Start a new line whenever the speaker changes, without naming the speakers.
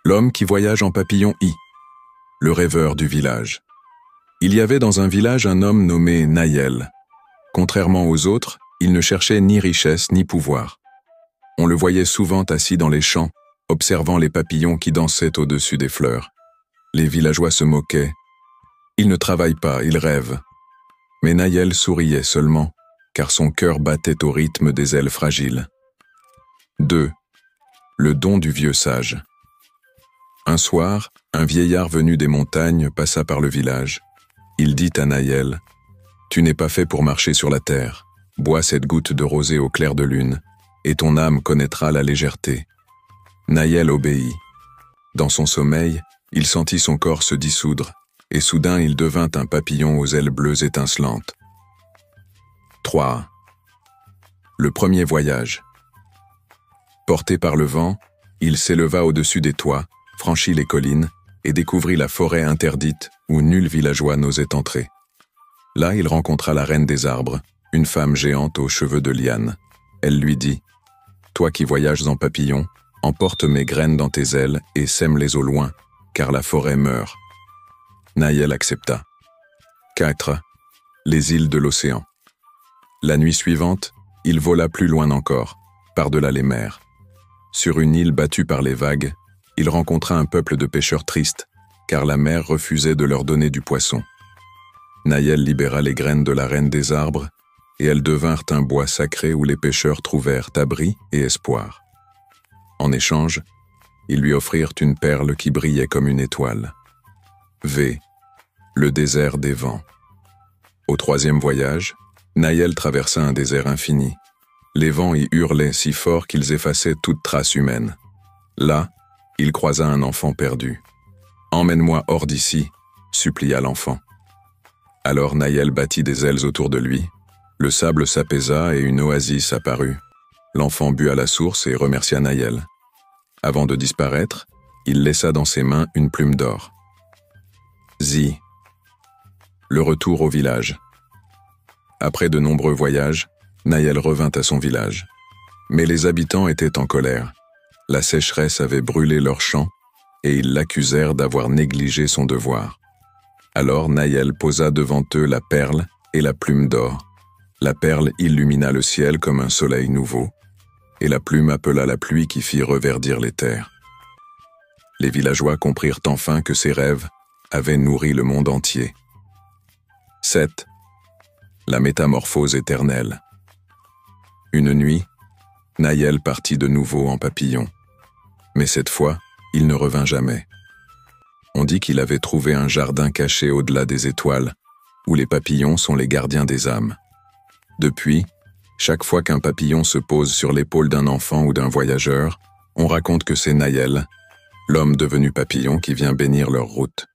L'homme qui voyage en papillon I. Le rêveur du village. Il y avait dans un village un homme nommé Nayel. Contrairement aux autres, il ne cherchait ni richesse ni pouvoir. On le voyait souvent assis dans les champs, observant les papillons qui dansaient au-dessus des fleurs. Les villageois se moquaient. Il ne travaille pas, il rêve. Mais Nayel souriait seulement, car son cœur battait au rythme des ailes fragiles. 2. Le don du vieux sage. Un soir, un vieillard venu des montagnes passa par le village. Il dit à Nayel, « Tu n'es pas fait pour marcher sur la terre. Bois cette goutte de rosée au clair de lune, et ton âme connaîtra la légèreté. » Nayel obéit. Dans son sommeil, il sentit son corps se dissoudre, et soudain il devint un papillon aux ailes bleues étincelantes. 3. Le premier voyage. Porté par le vent, il s'éleva au-dessus des toits, franchit les collines et découvrit la forêt interdite où nul villageois n'osait entrer. Là, il rencontra la reine des arbres, une femme géante aux cheveux de liane. Elle lui dit « Toi qui voyages en papillon, emporte mes graines dans tes ailes et sème-les au loin, car la forêt meurt. » Nayel accepta. 4. Les îles de l'océan. La nuit suivante, il vola plus loin encore, par-delà les mers. Sur une île battue par les vagues, il rencontra un peuple de pêcheurs tristes, car la mer refusait de leur donner du poisson. Nayel libéra les graines de la reine des arbres, et elles devinrent un bois sacré où les pêcheurs trouvèrent abri et espoir. En échange, ils lui offrirent une perle qui brillait comme une étoile. V. Le désert des vents. Au troisième voyage, Nayel traversa un désert infini. Les vents y hurlaient si fort qu'ils effaçaient toute trace humaine. Là, il croisa un enfant perdu. « Emmène-moi hors d'ici », supplia l'enfant. Alors Nayel battit des ailes autour de lui. Le sable s'apaisa et une oasis apparut. L'enfant but à la source et remercia Nayel. Avant de disparaître, il laissa dans ses mains une plume d'or. Zi. Le retour au village. Après de nombreux voyages, Nayel revint à son village. Mais les habitants étaient en colère. La sécheresse avait brûlé leurs champs et ils l'accusèrent d'avoir négligé son devoir. Alors Nayel posa devant eux la perle et la plume d'or. La perle illumina le ciel comme un soleil nouveau, et la plume appela la pluie qui fit reverdir les terres. Les villageois comprirent enfin que ces rêves avaient nourri le monde entier. 7. La métamorphose éternelle. Une nuit, Nayel partit de nouveau en papillon. Mais cette fois, il ne revint jamais. On dit qu'il avait trouvé un jardin caché au-delà des étoiles, où les papillons sont les gardiens des âmes. Depuis, chaque fois qu'un papillon se pose sur l'épaule d'un enfant ou d'un voyageur, on raconte que c'est Nayel, l'homme devenu papillon qui vient bénir leur route.